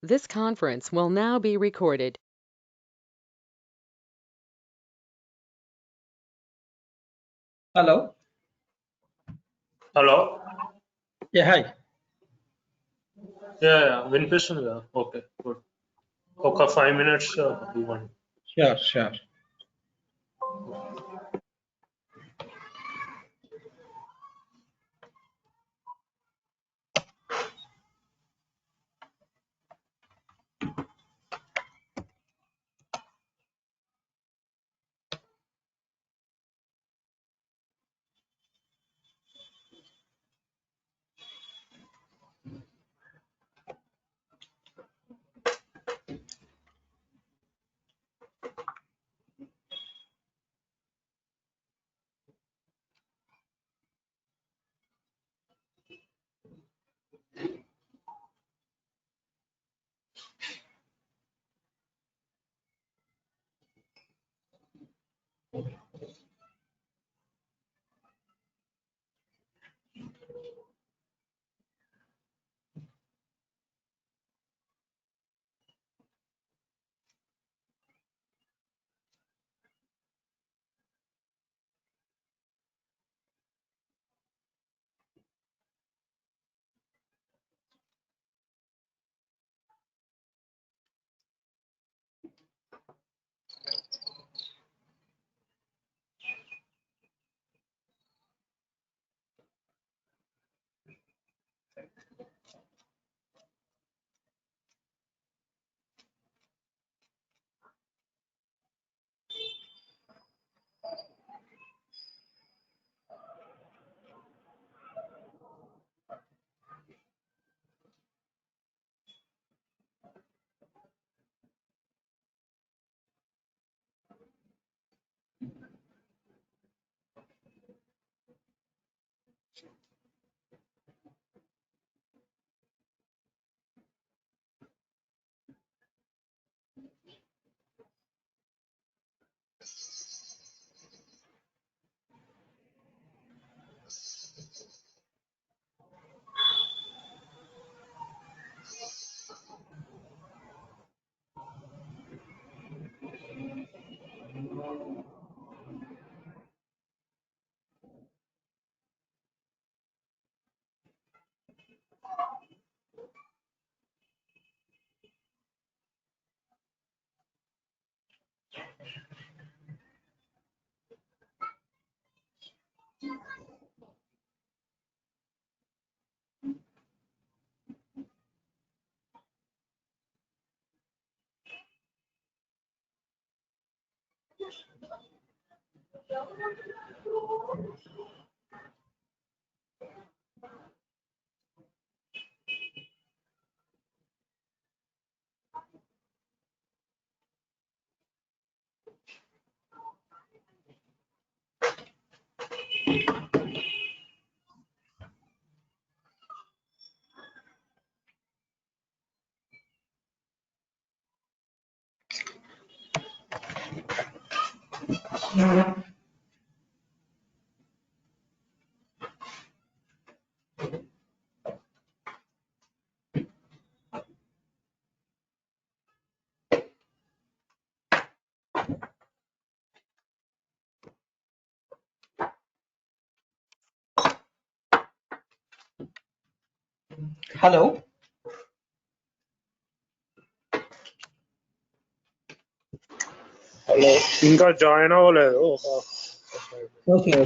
This conference will now be recorded. Hello. Hello. Yeah, hi. Yeah, Winfrey. Yeah. Okay, good. Okay, 5 minutes. You want? Sure, sure. Hello. Hello. ఇంకా join అవ్వలేదు Okay.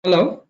Hello.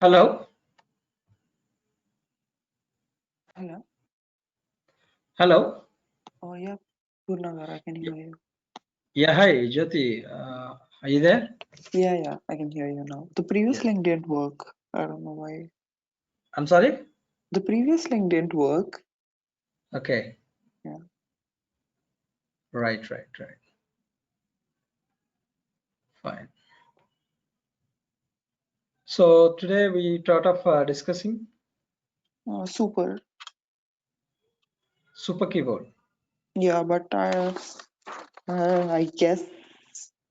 Hello. Hello. Hello. Oh, yeah, Purnagar, I can hear you. Yeah, hi, Jyoti. Are you there? Yeah, I can hear you now. The previous Yeah. link didn't work. I don't know why. I'm sorry? The previous link didn't work. Okay. Yeah. Right. Fine. So today we thought of discussing Super. super keyboard. Yeah, but I guess,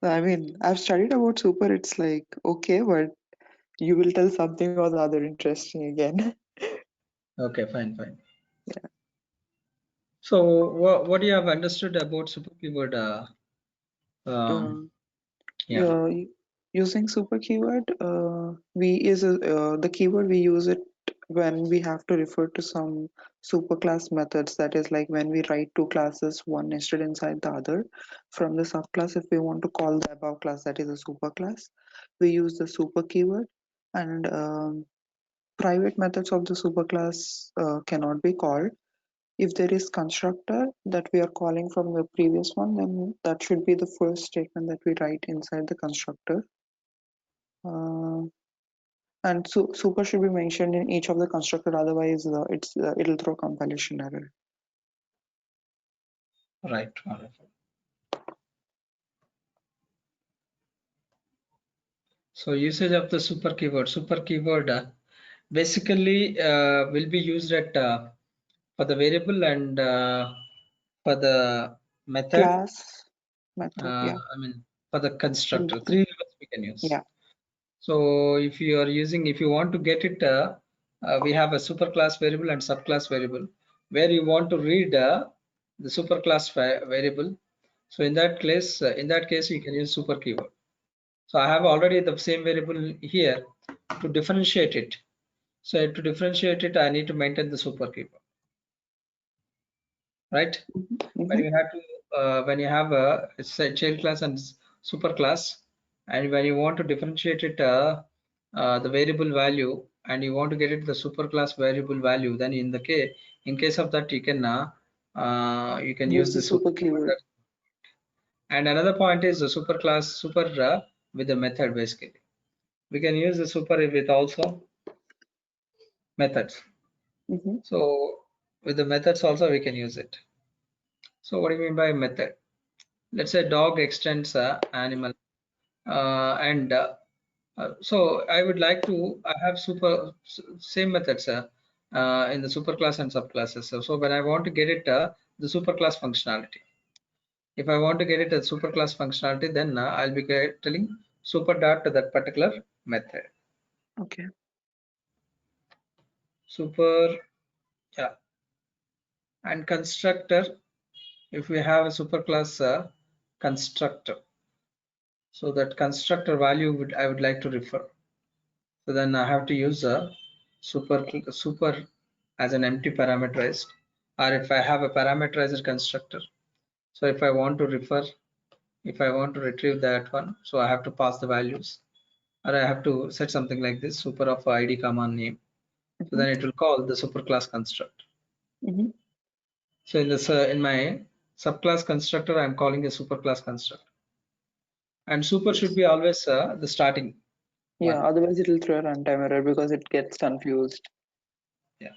I mean, I've studied about super. It's like, okay, but you will tell something or the other interesting again. Okay, fine. Yeah. So what do you have understood about super keyboard? Um, Yeah. Using super keyword, we is the keyword we use it when we have to refer to some superclass methods. That is like when we write two classes, one nested inside the other. From the subclass, if we want to call the above class, that is a superclass, we use the super keyword. And private methods of the superclass cannot be called. If there is constructor that we are calling from the previous one, then that should be the first statement that we write inside the constructor. And super should be mentioned in each of the constructor, otherwise it'll throw compilation error. Right. Wonderful. So usage of the super keyword. Super keyword basically will be used at for the variable and for the method. Class method, yeah. I mean for the constructor. And Three levels we can use. yeah, So if you are using, if you want to get it, we have a superclass variable and subclass variable where you want to read the superclass variable. So in that case, you can use super keyword. So I have already the same variable here. To differentiate it, so to differentiate it, I need to maintain the super keyword, right? When you have to, when you have a child class and super class, and when you want to differentiate it, the variable value, and you want to get it the super class variable value, then in case of that, you can use the super keyword. And another point is the super class with the method. Basically, we can use the super with also methods. So with the methods also we can use it. So what do you mean by method? Let's say dog extends animal, and so I would like to have same methods in the super class and subclasses. So when I want to get it the super class functionality, if I want to get it a super class functionality, then I'll be telling super dot to that particular method. Okay. Super, yeah. And constructor, if we have a super class constructor, so that constructor value I would like to refer. So then I have to use a super as an empty parameterized, or if I have a parameterized constructor. So if I want to refer, if I want to retrieve that one, so I have to pass the values, or I have to set something like this, super of ID command name. So then it will call the super class construct. So in this in my subclass constructor, I'm calling a super class construct, and super should be always the starting. Yeah, otherwise it will throw a runtime error because it gets confused. Yeah.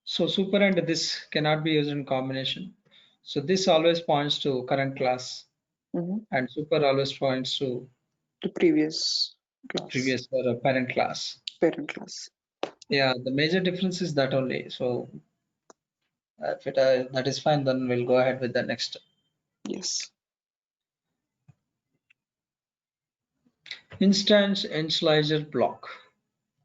So super and this cannot be used in combination. So this always points to current class, and super always points to the previous or parent class. Yeah, the major difference is that only. So if that is fine, then we'll go ahead with the next. Yes. Instance initializer block.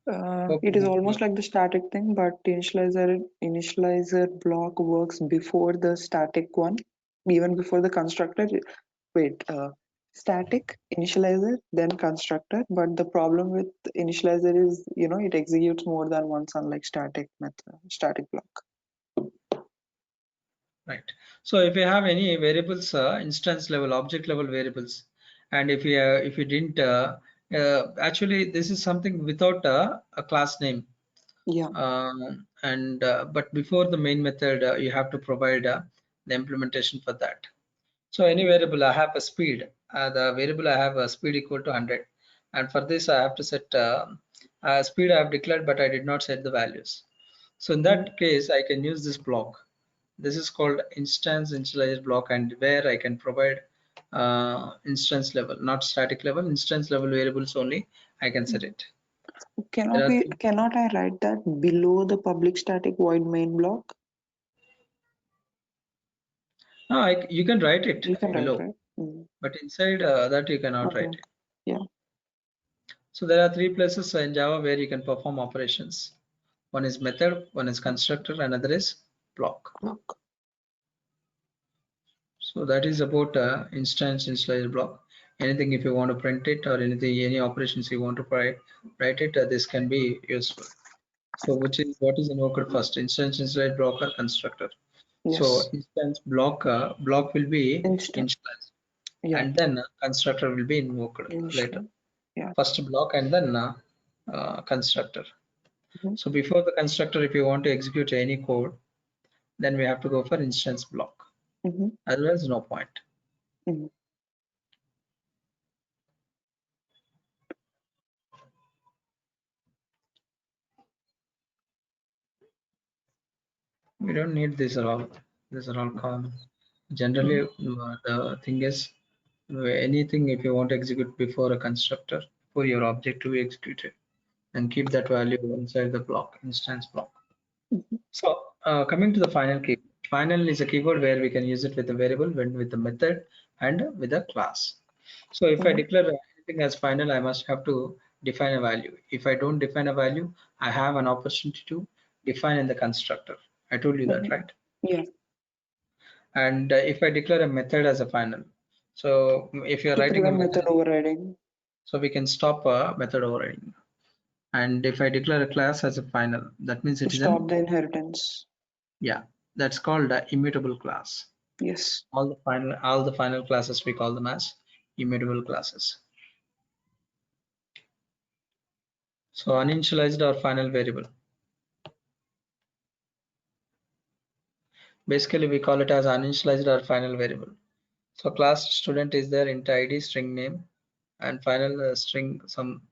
It is almost like the static thing, but the initializer block works before the static one, even before the constructor. Wait, static initializer, then constructor. But the problem with initializer is, it executes more than once, unlike static block. Right. So if you have any variables, instance level, object level variables, and if you didn't actually this is something without a class name. Yeah. But before the main method, you have to provide the implementation for that. So any variable, I have a speed. The variable I have a speed equal to 100, and for this I have to set speed I have declared, but I did not set the values. So in that case, I can use this block. This is called instance initializer block, and where I can provide instance level, not static level, instance level variables only I can set it. Cannot I write that below the public static void main block? No, you can write it below, write, right? But inside that you cannot write it. Yeah. So there are three places in Java where you can perform operations. One is method, one is constructor, another is block. So that is about instance initializer block. Anything if you want to print it, or any operations you want to write it, this can be useful. So what is invoked first, instance initializer block or constructor? Yes. So instance block will be initialized, and then constructor will be invoked later. Yeah. First block and then constructor. So before the constructor, if you want to execute any code, then we have to go for instance block. Otherwise, no point. We don't need these are all. These are all common. Generally, the thing is, anything if you want to execute before a constructor, for your object to be executed, and keep that value inside the block, instance block. So coming to the final key. Final is a keyword where we can use it with a variable, with the method, and with a class. So if I declare anything as final, I must have to define a value. If I don't define a value, I have an opportunity to define in the constructor. I told you that, right? Yeah. And if I declare a method as a final, so if you're To writing a prevent method method, overriding. so we can stop a method overriding. And if I declare a class as a final, that means To it is an, stop the inheritance. yeah, that's called a immutable class. Yes. All the final classes we call them as immutable classes. So uninitialized or final variable. Basically, we call it as uninitialized or final variable. So class student is there, int ID, string name, and final string, some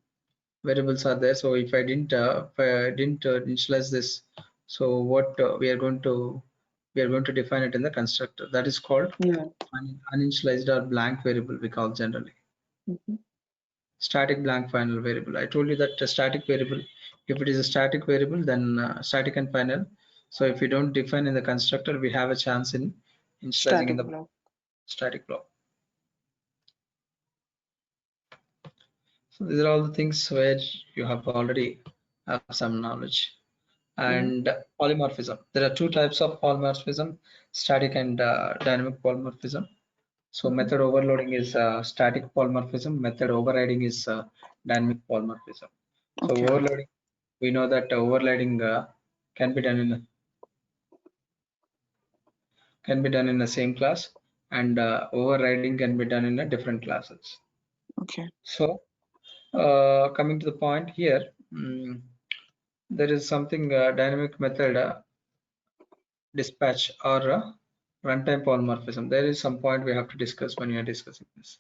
variables are there. So if I didn't initialize this, so what we are going to define it in the constructor. That is called Yeah. uninitialized or blank variable, we call generally. Mhm. Static blank final variable. I told you that a static variable, if it is a static variable, then static and final. So if we don't define in the constructor, we have a chance in initializing in Static the block. static block. So these are all the things where you have already have some knowledge. And polymorphism. There are two types of polymorphism: static and dynamic polymorphism. So method overloading is static polymorphism. Method overriding is dynamic polymorphism. So Okay. overloading, we know that overloading can be done in the same class, and overriding can be done in a different classes. Okay. So coming to the point here, there is something dynamic method dispatch or runtime polymorphism. There is some point we have to discuss when we are discussing this.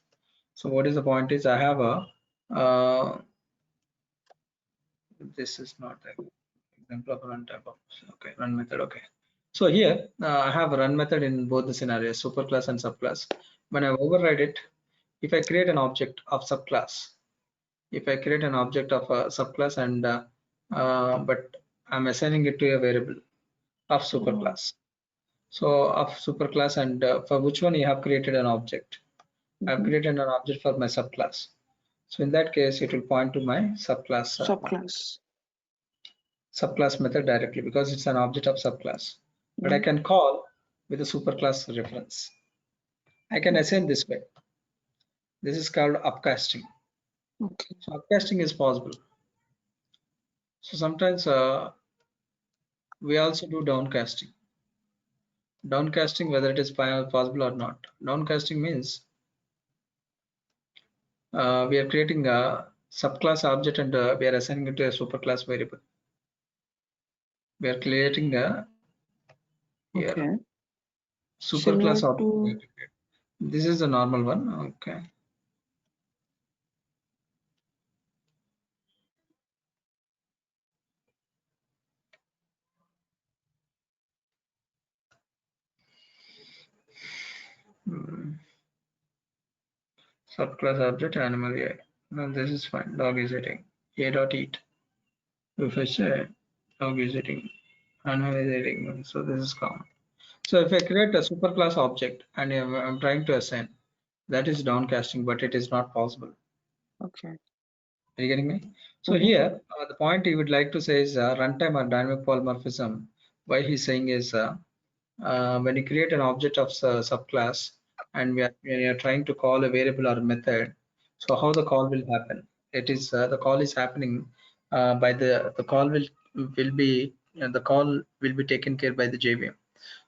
So what is the point is I have a this is not an example of runtime. Okay, run method. Okay. So here I have a run method in both the scenarios, superclass and subclass. When I override it, if I create an object of subclass, if I create an object of a subclass and but I'm assigning it to a variable of superclass. So of superclass, and for which one you have created an object. I've created an object for my subclass. So in that case, it will point to my Subclass. subclass method directly because it's an object of subclass. But I can call with a superclass reference. I can assign this way. This is called upcasting. Okay. So upcasting is possible. So sometimes we also do downcasting. Downcasting, whether it is possible or not. Downcasting means we are creating a subclass object and we are assigning it to a superclass variable. We are creating a here Okay. superclass Similar object. to This is the normal one. Okay. Subclass object animal AI. No, this is fine. Dog is eating. A dot eat. If I say dog is eating, animal is eating, so this is common. So if I create a superclass object and I'm trying to assign, that is downcasting, but it is not possible. okay. Are you getting me? So here, the point he would like to say is runtime or dynamic polymorphism. Why he's saying is when you create an object of subclass and when you are trying to call a variable or a method, so how the call will happen? It is the call is happening by the call will be taken care by the JVM.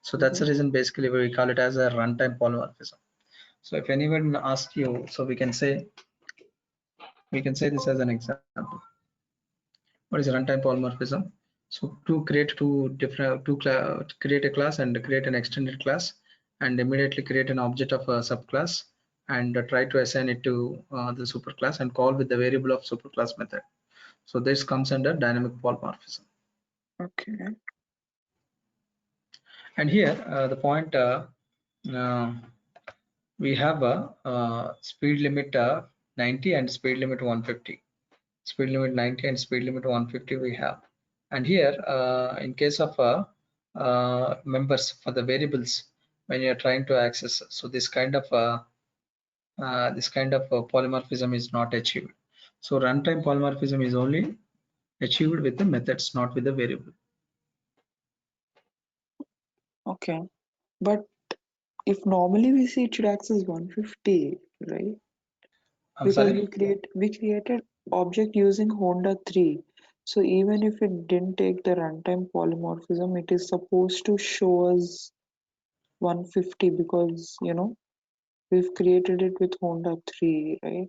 So that's the reason basically we call it as a runtime polymorphism. So if anyone asks you, so we can say this as an example. What is runtime polymorphism? So to create create a class and create an extended class and immediately create an object of a subclass and try to assign it to the superclass and call with the variable of superclass method. So this comes under dynamic polymorphism. Okay. And here the point we have a speed limit 90 and speed limit 150. Speed limit 90 and speed limit 150 we have. And here in case of members for the variables when you are trying to access, so this kind of polymorphism is not achieved. So runtime polymorphism is only achieved with the methods, not with the variable. Okay. But if normally we see it should access 150, right? I'm Because sorry. we created object using Honda 3. So even if it didn't take the runtime polymorphism, it is supposed to show us 150 because we've created it with Honda 3, right?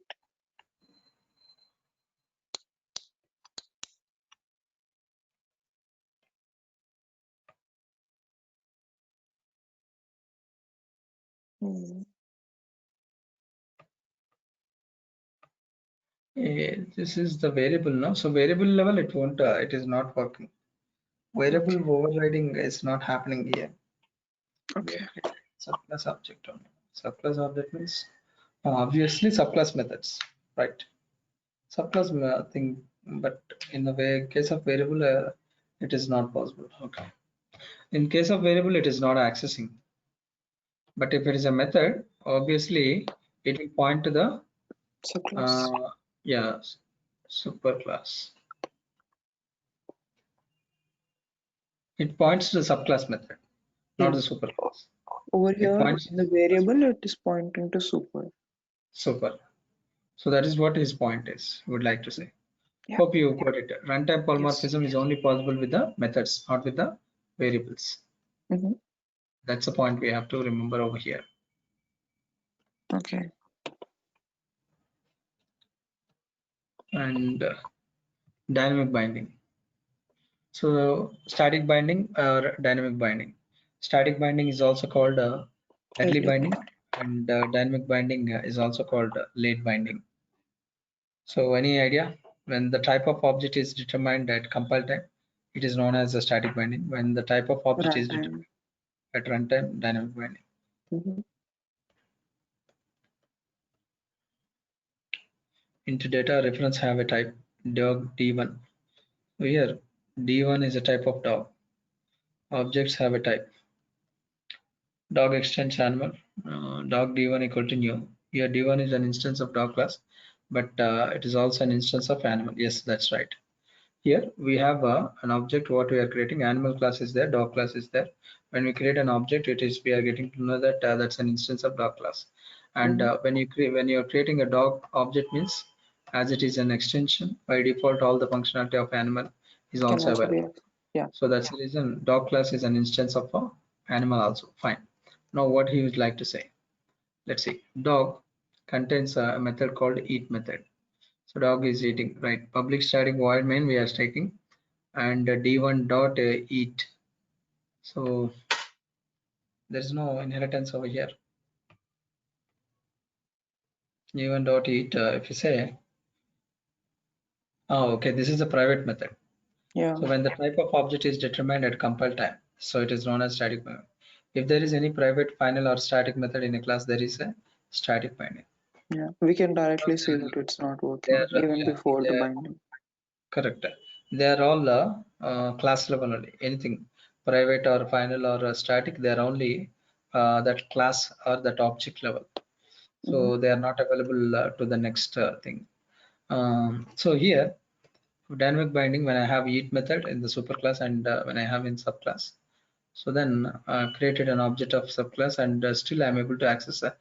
Hmm. This is the variable now. So variable level, it won't. It is not working. Variable Okay. overriding is not happening here. Okay. Subclass object only. Subclass object means obviously subclass methods, right? Subclass thing, but in the case of variable, it is not possible. Okay. In case of variable, it is not accessing. But if it is a method, obviously it will point to the Subclass. yeah, superclass. It points to the subclass method, not the superclass. Over It here points to in the variable, it is pointing to super. super. So that is what his point is. Would like to say. Yeah. Hope you got it. Runtime Yes. polymorphism is only possible with the methods, not with the variables. Mm-hmm. That's the point we have to remember over here. Okay. And dynamic binding. So static binding or dynamic binding. Static binding is also called early binding, and dynamic binding is also called late binding. So any idea? When the type of object is determined at compile time, it is known as a static binding. When the type of object is determined Runtime. at runtime, dynamic binding. Mm-hmm. Into data reference have a type dog D1. So here D1 is a type of dog. Objects have a type. Dog extends animal. Dog D1 equal to new. Here D1 is an instance of dog class, but it is also an instance of animal. Yes, that's right. Here we have an object what we are creating. Animal class is there, dog class is there. When we create an object, it is we are getting to know that that's an instance of dog class. And when you are creating a dog object means as it is an extension by default all the functionality of animal is Can also also be, available. yeah. So that's the reason dog class is an instance of animal also. Fine. Now what he would like to say. Let's see. Dog contains a method called eat method. So dog is eating, right? Public static void main we are taking, and d1 dot eat. So there is no inheritance over here. d1 dot eat. If you say, oh, okay, this is a private method. Yeah. So when the type of object is determined at compile time, so it is known as static binding. If there is any private final or static method in a class, there is a static binding. Yeah. We can directly see that it's not working even before the binding. Correct. They are all class level only. Anything private or final or static, they are only that class or that object level. So they are not available to the next thing. So here, dynamic binding, when I have eat method in the superclass and when I have in subclass, so then created an object of subclass and still I'm able to access the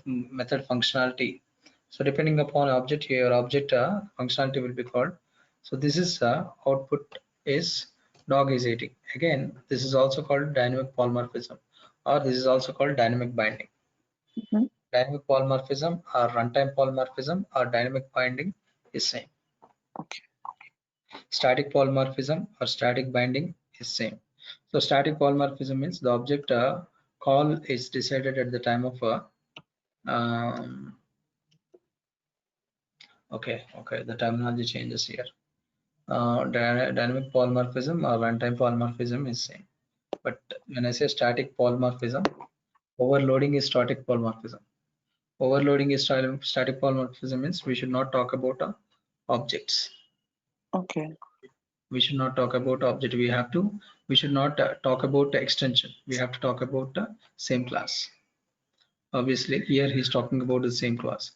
method functionality. So depending upon object, your object functionality will be called. So this is output is dog is eating. Again, this is also called dynamic polymorphism, or this is also called dynamic binding. Dynamic polymorphism or runtime polymorphism or dynamic binding is same. Okay. Static polymorphism or static binding is same. So static polymorphism means the object call is decided at the time of okay, the terminology changes here. Dynamic polymorphism or runtime polymorphism is same. But when I say static polymorphism, overloading is static polymorphism. Overloading is static polymorphism means we should not talk about objects. Okay. We should not talk about object. We should not talk about extension. We have to talk about the same class. Obviously here he's talking about the same class.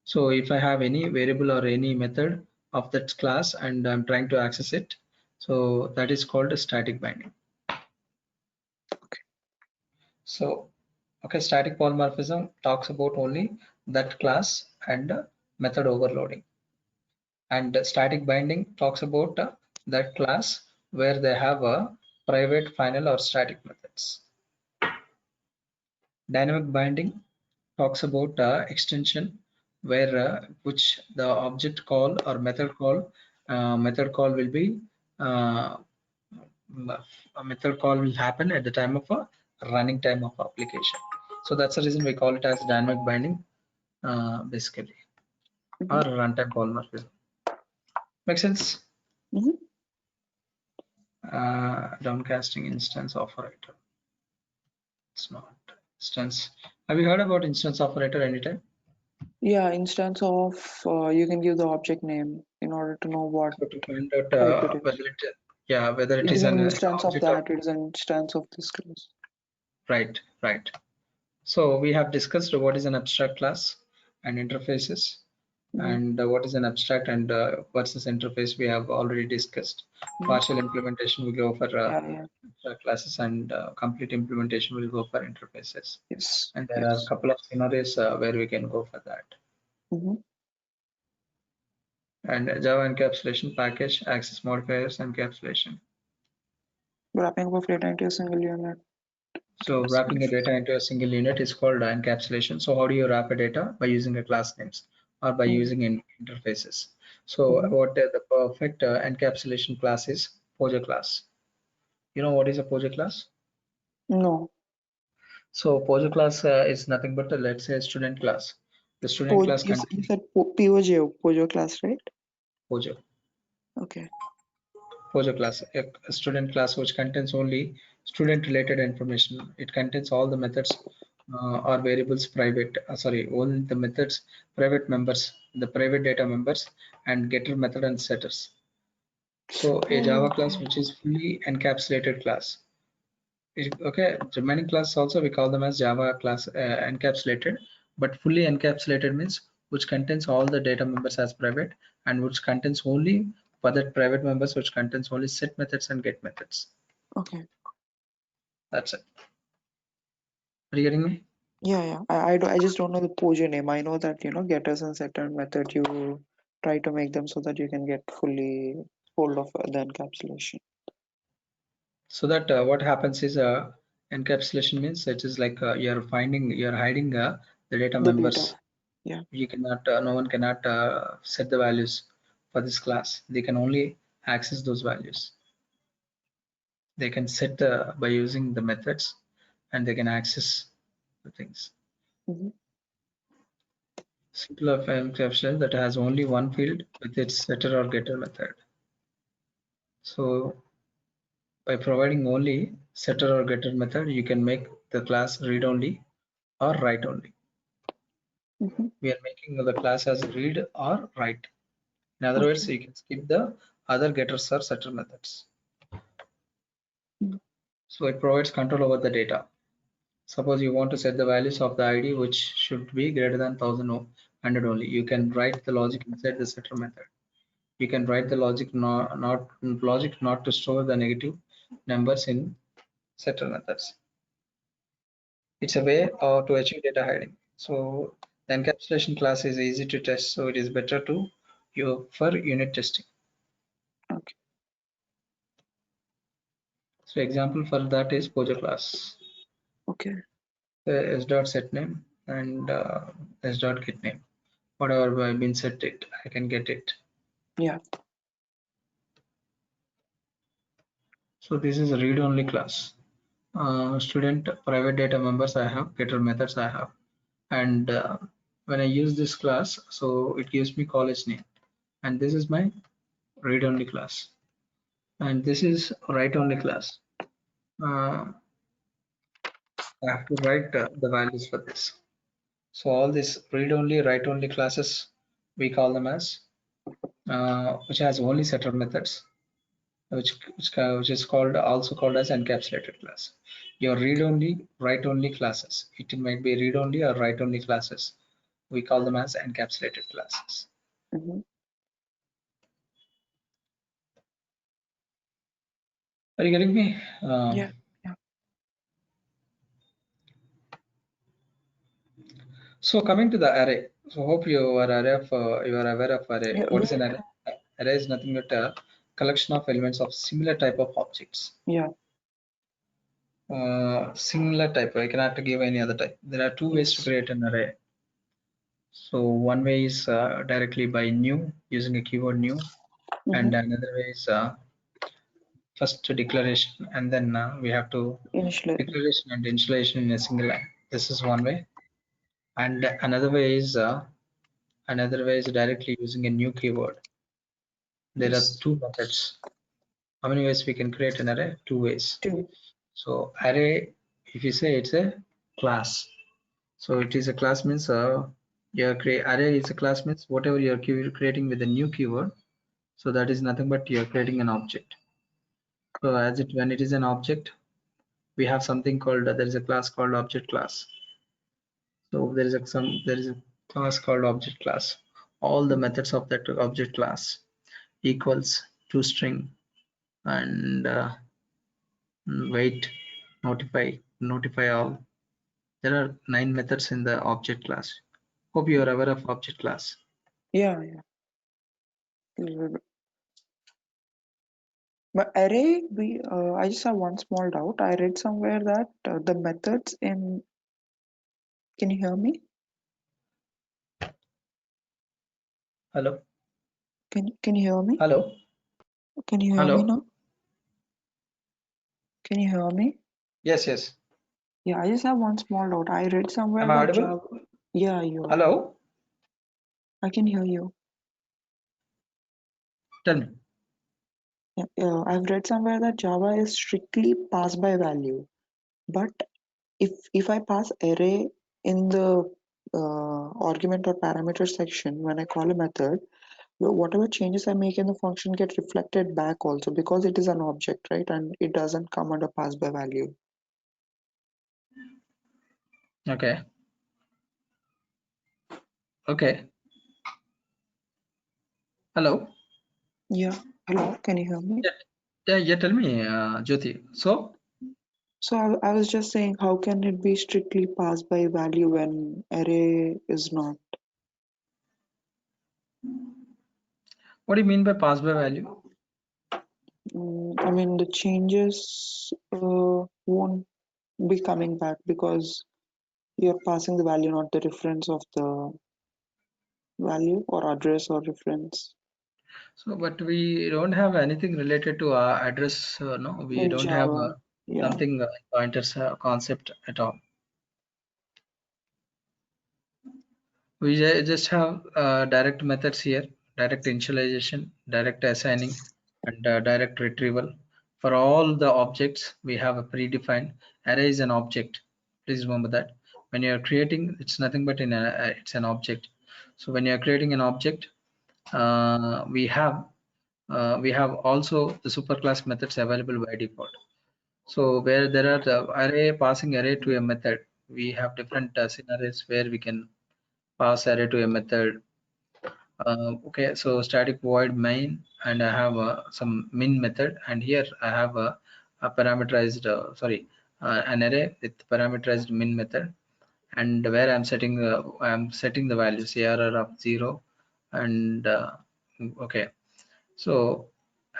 So if I have any variable or any method of that class and I'm trying to access it, so that is called a static binding. So, okay, static polymorphism talks about only that class and method overloading. And static binding talks about that class where they have a private final or static methods. Dynamic binding talks about extension where which the object call or method call will be uh, a method call will happen at the time of a running time of application. So that's the reason we call it as dynamic binding basically, or runtime polymorphism. Make sense? Mhm. Downcasting instance operator. It's not instance. Have you heard about instance operator anytime? Yeah, instance of you can give the object name in order to know what So to find out type it is. whether it It is is an an instance of object of that. It is an instance of this class. right. So we have discussed what is an abstract class and interfaces, and what is an abstract and what's this interface we have already discussed. Partial implementation will go for Yeah. abstract classes, and complete implementation will go for interfaces. Yes. And there are a couple of scenarios where we can go for that. Mhm. And Java encapsulation package, access modifiers, encapsulation. Wrapping of data into a single unit. So wrapping a data into a single unit is called encapsulation. So how do you wrap a data? By using a class names or by using interfaces. So what the perfect encapsulation class is Pojo class. You know what is a Pojo class? No. So Pojo class is nothing but let's say a student class. The student class You contains said POJ, Pojo class, right? Pojo. Okay. Pojo class, a student class which contains only student related information. It contains all the methods or variables private, all the methods, private members, the private data members, and getter method and setters. So a Java class which is fully encapsulated class. Okay, remaining class also we call them as Java class encapsulated, but fully encapsulated means which contains all the data members as private and which contains only for that private members which contains only set methods and get methods. Okay. That's it. Are you getting me? Yeah. I just don't know the Pojo name. I know that, getters and setter method, you try to make them so that you can get fully hold of the encapsulation. So that what happens is encapsulation means it is like you're hiding the data The members. data. Yeah. You cannot, no one cannot set the values for this class. They can only access those values. They can set by using the methods, and they can access the things. Mhm. Simple of encapsulation that has only one field with its setter or getter method. So by providing only setter or getter method, you can make the class read only or write only. We are making the class as read or write. In other words, you can skip the other getters or setter methods. So it provides control over the data. Suppose you want to set the values of the ID which should be greater than 1100 only. You can write the logic inside the setter method. You can write the logic not to store the negative numbers in setter methods. It's a way to achieve data hiding. So the encapsulation class is easy to test, so it is better to you for unit testing. Okay. So example for that is Pojo class. Okay. The s.set name and s.get name. Whatever I've been set it, I can get it. Yeah. So this is a read-only class. Student private data members I have, getter methods I have, and when I use this class, so it gives me college name, and this is my read-only class, and this is write-only class. I have to write the values for this. So all these read-only, write-only classes, we call them as which has only setter methods, which is also called as encapsulated class. Your read-only, write-only classes. It might be read-only or write-only classes. We call them as encapsulated classes. Mhm. Are you getting me? Yeah. So coming to the array. So hope you are aware of array. Yeah, What is an array? Array is nothing but a collection of elements of similar type of objects. yeah, Similar type. I cannot give any other type. There are two ways to yes. create an array. So one way is directly by new using a keyword new, and another way is first declaration, and then we have to Initially, declaration and initialization in a single line. This is one way, and another way is directly using a new keyword. There are yes. two methods. How many ways we can create an array? Two ways. Two. So array, if you say it's a class, so it is a class means your array is a class means whatever you're creating with a new keyword, so that is nothing but you're creating an object. So as it when it is an object, we have something called there is a class called object class. So there is a class called object class. All the methods of that object class equals to string and wait, notify all. There are 9 methods in the object class. Hope you are aware of object class. Yeah, yeah. Little bit. But array, I just have one small doubt. I read somewhere that the methods in, can you hear me? Hello. Can you hear me? Hello. Can you hear me Hello. now? Can you hear me? Yes, yes. Yeah, I just have one small doubt. I read somewhere Am I that audible? Java. Yeah, you are. Hello. I can hear you. Tell me. Yeah, I've read somewhere that Java is strictly pass by value. But if I pass array in the argument or parameter section when I call a method, whatever changes I make in the function get reflected back also because it is an object, right? And it doesn't come under pass by value. Okay. Okay. Hello. Yeah. Hello, can you hear me? Yeah. Tell me, Jyoti. So So I was just saying, how can it be strictly pass by value when array is not? what do you mean by pass by value? I mean, the changes won't be coming back because you're passing the value, not the reference of the value or address or reference. So, but we don't have anything related to our address. No, we In don't have Java, yeah. something pointers concept at all. We just have direct methods here, direct initialization, direct assigning, and direct retrieval. For all the objects, we have a predefined array is an object. Please remember that when you are creating, it's nothing but it's an object. So when you are creating an object, we have also the superclass methods available by default. So where there are the array passing array to a method, we have different scenarios where we can pass array to a method. Okay, so static void main, and I have some min method, and here I have a parameterized an array with parameterized min method, and where I'm setting the values ARR of 0, and okay, so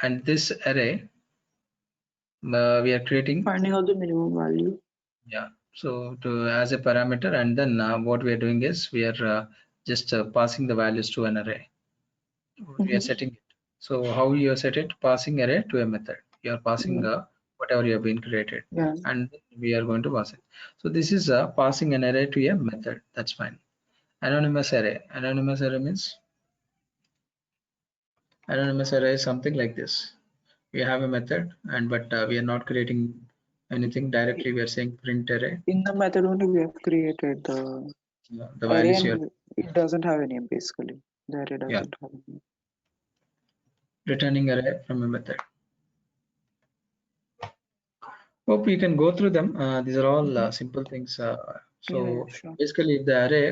and this array we are creating, Finding out the minimum value. yeah, so to as a parameter, and then what we are doing is we are just passing the values to an array. We are setting it. So how you set it? Passing array to a method. You are passing whatever you have been created, Yeah. and we are going to pass it. So this is passing an array to a method. That's fine. Anonymous array. Anonymous array means anonymous array is something like this. We have a method, and but we are not creating anything directly. We are saying print array. In the method only we have created the The array values here. and it doesn't have a name basically. The array Yeah. doesn't have a name. Returning array from a method. Hope we can go through them. These are all simple things. So Yeah, sure. basically, if the array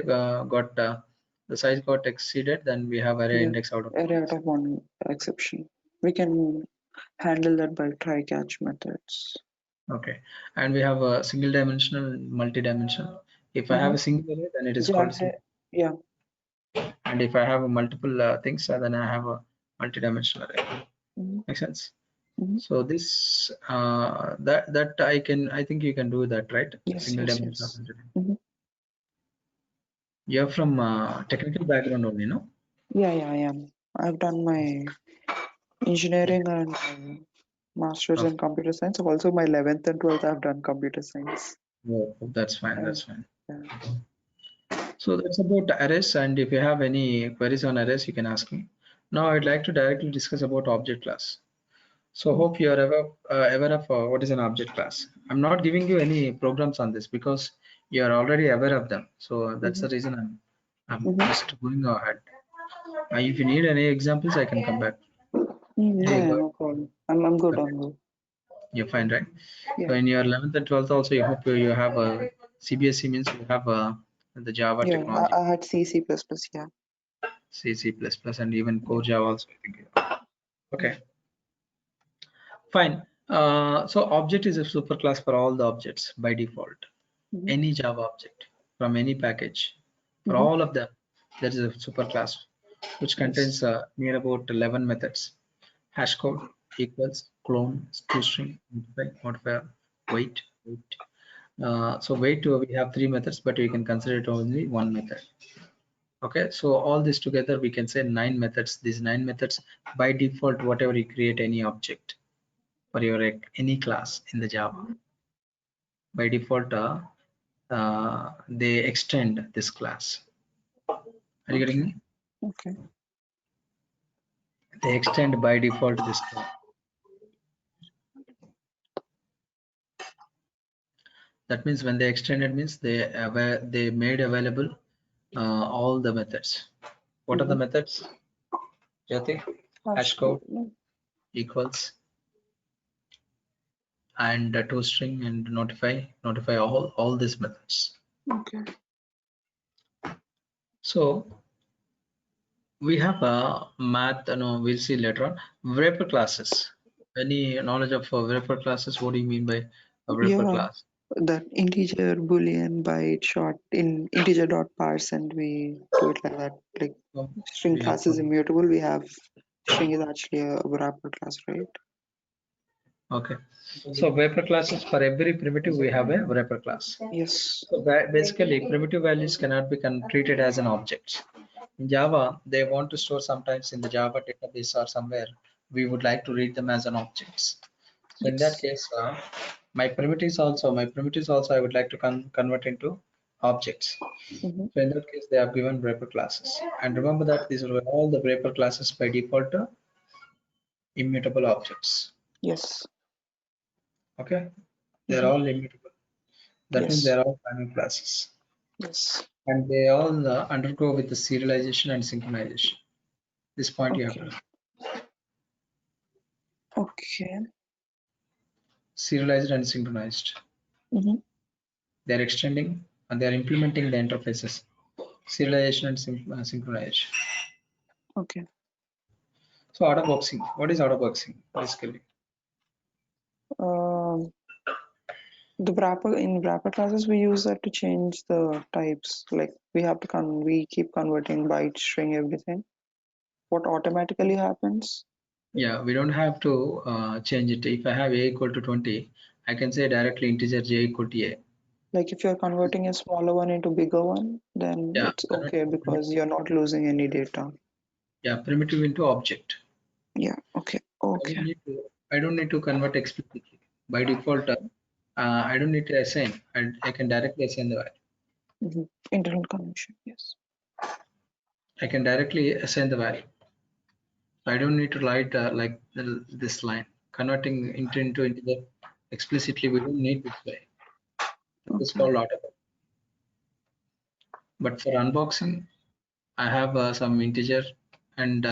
got the size got exceeded, then we have array Yeah. index out of Array out of one exception. We can handle that by try-catch methods. Okay, and we have a single dimensional, multi-dimensional. If I have a single array, then it is Yeah, called single. yeah. And if I have a multiple things, then I have a multi-dimensional array. Mhm. Make sense? Mhm. So this that I think you can do that, right? Yes, Single yes, dimensional. yes. Mhm. You're from technical background only, no? Yeah, I am. I've done my engineering and master's in Okay. computer science. Also, my 11th and 12th, I've done computer science. Oh, that's fine. And That's fine. yeah. So that's about arrays. And if you have any queries on arrays, you can ask me. Now I'd like to directly discuss about object class. So hope you are aware of what is an object class. I'm not giving you any programs on this because you are already aware of them. So that's the reason I'm just going ahead. If you need any examples, I can come back. Hey, Yeah, God, no problem. I'm good okay, on good. you're fine, right? Yeah, So in your 11th and 12th also, you hope you have a CBSE means you have the Java yeah. technology, I had C, C++. Yeah. C, C++, and even Yeah. core Java also, I think. Okay, fine. So object is a superclass for all the objects by default. Mhm. Any Java object from any package, for Mhm. all of them, there is a superclass which contains Yes. near about 11 methods. Hash code equals clone toString modifier wait. So wait we have 3 methods, but we can consider it only one method. Okay, so all this together we can say 9 methods. These 9 methods by default, whatever you create any object for your any class in the Java, by default they extend this class. Are you getting me? Okay. They extend by default this class. That means when they extended means they made available all the methods. What are the methods? Jyoti? Hash code equals and toString and notify all these methods. Okay. So we have a math, no, we'll see later on. Wrapper classes. Any knowledge of wrapper classes? What do you mean by a wrapper Yeah, class? that integer boolean byte short in integer dot parse, and we do it like that. Like So string we have class is immutable. We have string is actually a wrapper class, right? okay. So wrapper classes, for every primitive we have a wrapper class. Yes. So basically primitive values cannot be treated as an object. In Java, they want to store sometimes in the Java database or somewhere. We would like to read them as an objects. So in that Yes. case, my primitives also I would like to convert into objects. Mm-hmm. So in that case, they have given wrapper classes. And remember that these are all the wrapper classes by default immutable objects. Yes. Okay, they're Mm-hmm. all immutable. That means Yes. they're all final classes, Yes. and they all undergo with the serialization and synchronization. This point you have Okay. to Okay. serialized and synchronized. Mm-hmm. They're extending and they're implementing the interfaces. Serialization and synchronization. Okay. So autoboxing. What is autoboxing basically? Um, the wrapper in wrapper classes we use that to change the types. Like we have to we keep converting byte, string, everything. What automatically happens? Yeah, we don't have to change it. If I have a equal to 20, I can say directly integer j equal to a. Like if you're converting a smaller one into bigger one, then Yeah, it's okay because you're not losing any data. yeah, primitive into object. Yeah. Okay. I don't Okay. need to. I don't need to convert explicitly. By default, I don't need to assign. I can directly assign the value. Mm-hmm. Internal connection. Yes. I can directly assign the value. I don't need to write like this line. Converting into integer explicitly, we don't need this way. It's Okay. called auto. But for unboxing, I have some integer, and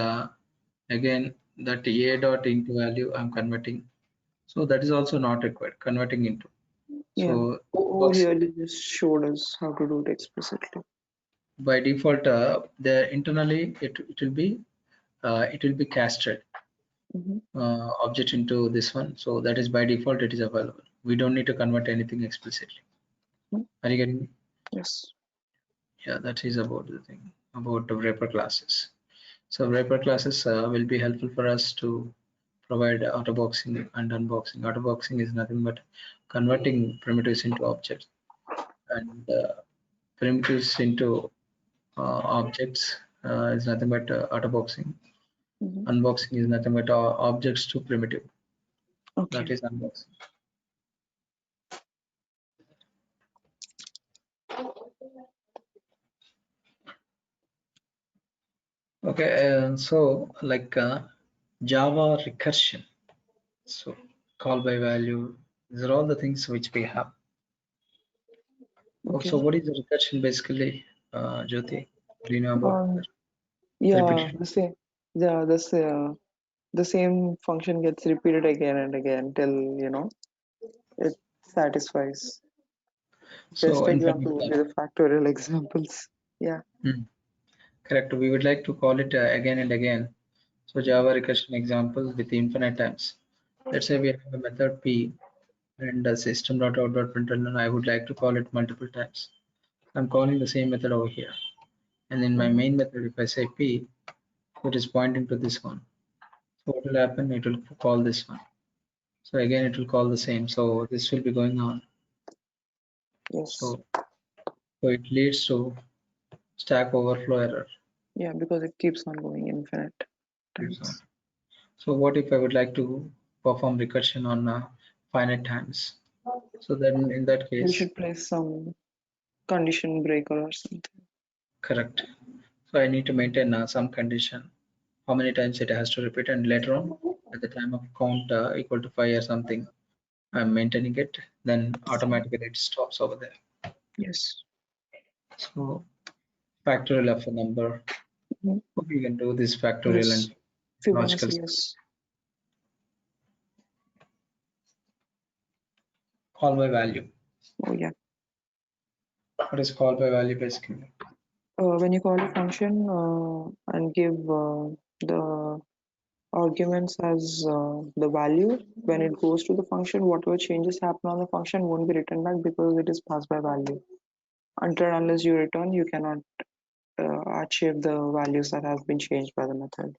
again that a dot into value I'm converting. So that is also not required. Converting into. Yeah. So Over box here, they just showed us how to do it explicitly. by default, the internally it will be casted Mm-hmm. object into this one. So that is by default it is available. We don't need to convert anything explicitly. Are you getting me? Yeah. Yes. Yeah, that is about the thing about the wrapper classes. So wrapper classes will be helpful for us to provide autoboxing and unboxing. Autoboxing is nothing but converting primitives into objects, and primitives into objects is nothing but autoboxing. Mhm. Unboxing is nothing but objects to primitive. Okay. That is unboxing. Okay, and so like Java recursion, so call by value, these are all the things which we have. Okay. So what is the recursion basically, Jyoti? Do you know about Um, yeah, repeated? the same function gets repeated again and again till it satisfies. So Best in fact, example would be the factorial examples. Yeah. correct. We would like to call it again and again. So Java recursion example with infinite times. Let's say we have a method P and system.out.println. I would like to call it multiple times. I'm calling the same method over here. And in my Mhm. main method, if I say P, it is pointing to this one. So what will happen? It will call this one. So again, it will call the same. So this will be going on. Yes. So it leads to Stack Overflow error. Yeah, because it keeps on going infinite Keeps on. times. So what if I would like to perform recursion on finite times? So then in that We case, should place some condition breaker or something. correct. So I need to maintain some condition, how many times it has to repeat, and later on at the time of count equal to 5 or something, I'm maintaining it, then automatically it stops over there. Yes. So factorial of a number, Mhm. hope you can do this factorial Yes. and logical. Fibonacci, yes. Call by value. Oh yeah. What is call by value basically? When you call a function and give the arguments as the value, when it goes to the function, whatever changes happen on the function won't be written back because it is passed by value. Until and unless you return, you cannot achieve the values that have been changed by the method.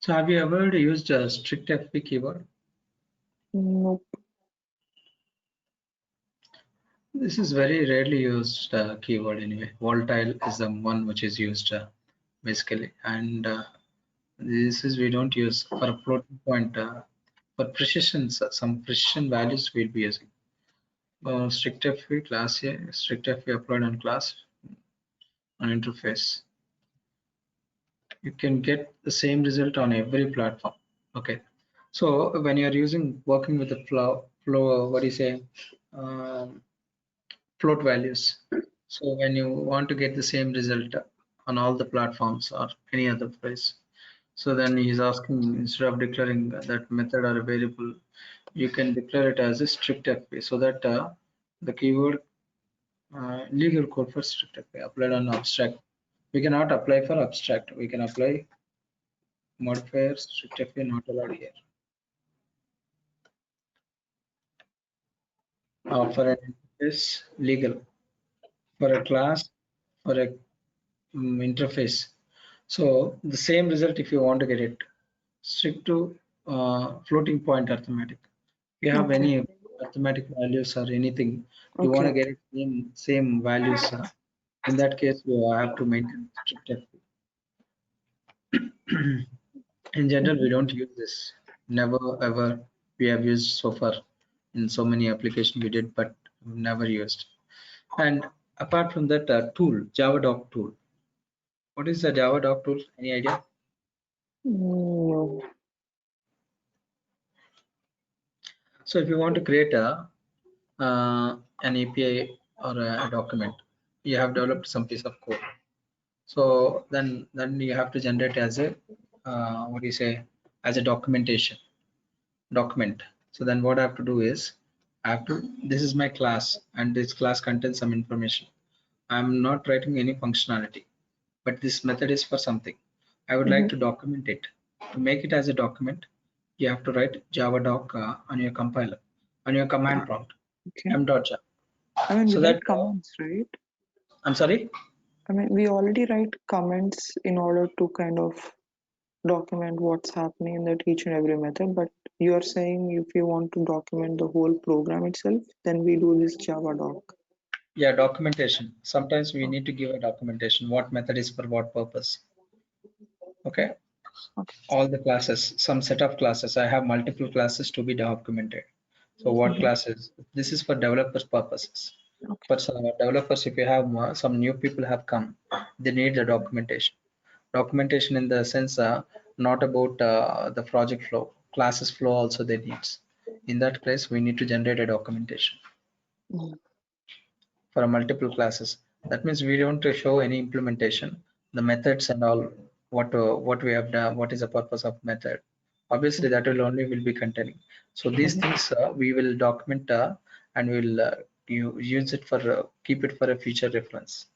So have you ever used a strict FP keyword? Nope. This is very rarely used keyword anyway. Volatile is the one which is used basically, and this is we don't use for a floating point. For precision, some precision values we'll be using. Strict FP class here, strict FP applied on class on interface. You can get the same result on every platform. Okay, so when you're working with the flow, what do you say? Um, Float values. So when you want to get the same result on all the platforms or any other place, so then he's asking, instead of declaring that method or a variable, you can declare it as a strict FP, so that the keyword legal code for strict FP applied on abstract. We cannot apply for abstract. We can apply modifier strict FP not allowed here. For an interface, legal. For a class, for a interface. So the same result, if you want to get it, stick to floating point arithmetic. If you have Okay. any arithmetic values or anything, you want Okay. to get it same values. In that case, you have to maintain strict FP. In general, we don't use this. Never ever we have used so far in so many applications we did, but never used. And apart from that, tool, Javadoc tool. What is the Javadoc tool? Any idea? No. So if you want to create an API or a document, you have developed some piece of code. So then you have to generate as a what do you say, as a document. So then what I have to do is this is my class and this class contains some information. I'm not writing any functionality, but this method is for something. I would like to document it. To make it as a document, you have to write Javadoc on your compiler, on your command prompt, Okay. m.java. I mean, we So write that comments, right? I'm sorry. I mean, we already write comments in order to kind of document what's happening in that each and every method. But you're saying if you want to document the whole program itself, then we do this Java doc. Yeah, documentation. Sometimes we need to give a documentation. What method is for what purpose? Okay. Okay. All the classes, some set of classes. I have multiple classes to be documented. So what classes? This is for developers purposes. Okay. For some developers, if you have some new people have come, they need the documentation. Documentation in the sense, not about the project flow, classes flow also they needs. In that case, we need to generate a documentation Mhm. for multiple classes. That means we don't show any implementation, the methods and all, what we have done, what is the purpose of method. Obviously, that will only will be containing. So these things we will document and we will use it for keep it for a future reference.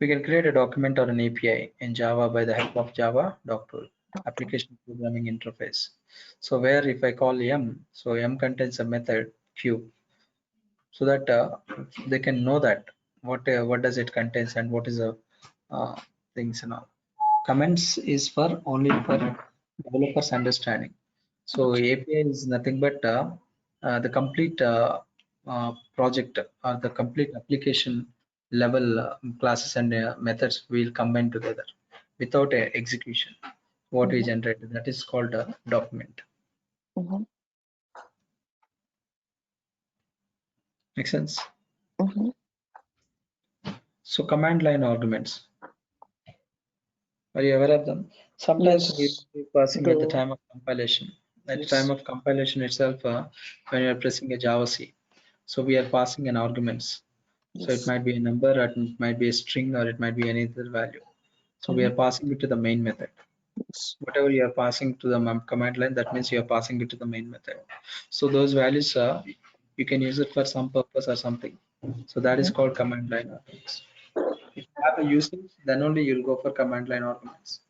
We can create a document or an API in Java by the help of Java Doctool, application programming interface. So where if I call M, so M contains a method Q, so that they can know that what does it contains and what is the things and all. Comments is for only for developers understanding. So API is nothing but the complete project or the complete application level classes and methods will combine together without execution. What we generate, that is called a document. Mhm. Make sense? Mhm. So command line arguments. Are you aware of them? Sometimes we Yes. will be passing at the The time of compilation. At the time yes. of compilation itself, when you are pressing a Java C, so we are passing an arguments. So it Yes. might be a number, or it might be a string, or it might be any other value. So we are passing it to the main method. Yes. Whatever you are passing to the command line, that means you are passing it to the main method. So those values, you can use it for some purpose or something. So that is called command line arguments. If you have a usage, then only you'll go for command line arguments.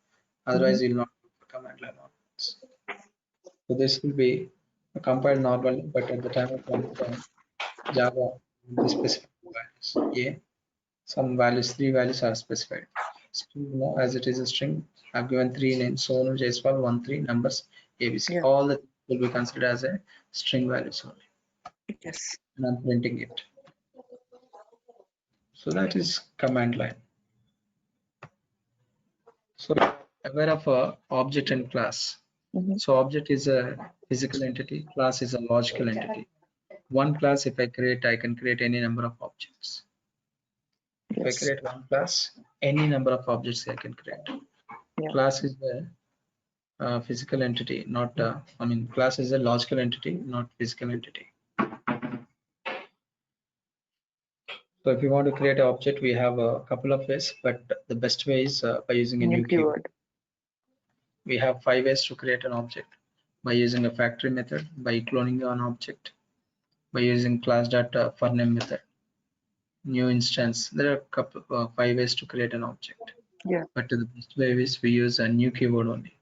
Otherwise, you'll not go for command line arguments. So this will be compiled normally, but at the time of runtime, Java will be specific values. Yeah, some values, three values are specified. String, as it is a string, I've given three names: Sonu, Jaiswal, 1, 3 numbers, ABC. Yeah. All that will be considered as a string values only, Yes. and I'm printing it. So that is command line. So aware of object and class. So object is a physical entity, class is a logical entity. One class, if I create, I can create any number of objects. If I Yes. create one class, any number of objects I can create. Yeah. Class is a physical entity, not, I mean, class is a logical entity, not physical entity. So if you want to create an object, we have a couple of ways, but the best way is by using a New new keyword. keyword. We have 5 ways to create an object: by using a factory method, by cloning an object, by using class.forName method, new instance. There are a couple 5 ways to create an object. Yeah. But the best way is we use a new keyword only.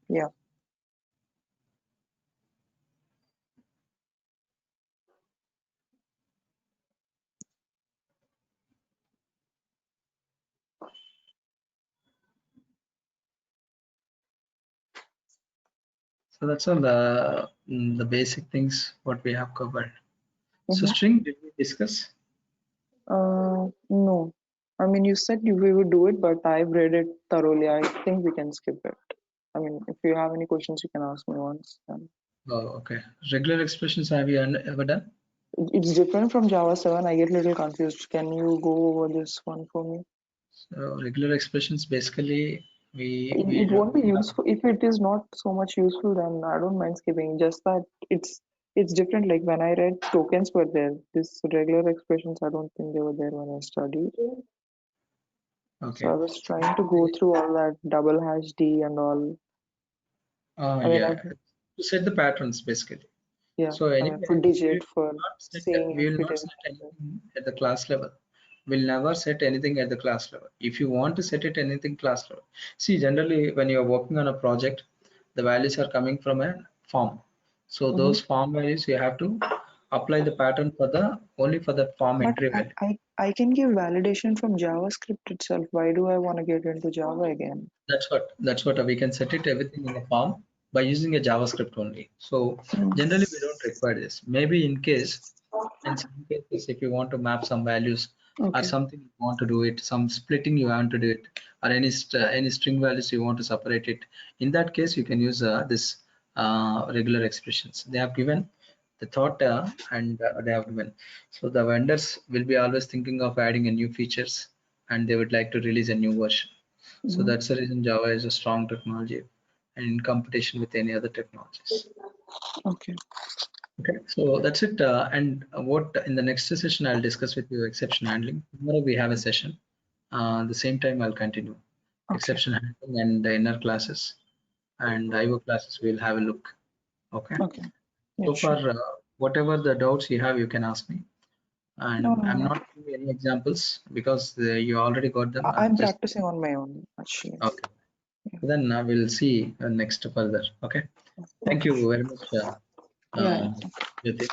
Yeah. So that's all the basic things what we have covered. So Mhm. string, did we discuss? No. I mean, you said we would do it, but I've read it thoroughly. I think we can skip it. I mean, if you have any questions, you can ask me once. Oh, okay. Regular expressions, have you ever done? It's different from Java 7. I get a little confused. Can you go over this one for me? So regular expressions, basically It won't be we have, useful. If it is not so much useful, then I don't mind skipping. Just that it's different. Like when I read tokens were there. This regular expressions, I don't think they were there when I studied. So okay. I was trying to go through all that double hash D and all. I mean, Yeah, to set the patterns basically. yeah. So I mean, anyway, for digit, for we seeing will if it not is. set anything at the class level. We'll never set anything at the class level. If you want to set it anything class level, see, generally when you're working on a project, the values are coming from a form. So those form values you have to apply the pattern for the only for the form But entry value. I can give validation from JavaScript itself. Why do I want to get into Java again? That's what we can set it everything in a form by using a JavaScript only. So generally we don't require this. Maybe in some cases, if you want to map some values or Okay. something you want to do it, some splitting you want to do it, or any string values you want to separate it. In that case, you can use this regular expressions. They have given the thought and they have given. So the vendors will be always thinking of adding a new features, and they would like to release a new version. So Mhm. that's the reason Java is a strong technology and in competition with any other technologies. Okay. Okay, so that's it. And what in the next session I'll discuss with you exception handling. Tomorrow we have a session. The same time I'll continue Okay. exception handling and the inner classes and IO classes. We'll have a look. Okay. Okay. Yeah, So sure. far, whatever the doubts you have, you can ask me. No, And no, I'm no. not giving any examples because you already got them. I'm I'm just practicing on my own, actually. okay. Yeah. Then we'll see next further. Okay. Thank Okay. you very much, Yeah. Jyoti.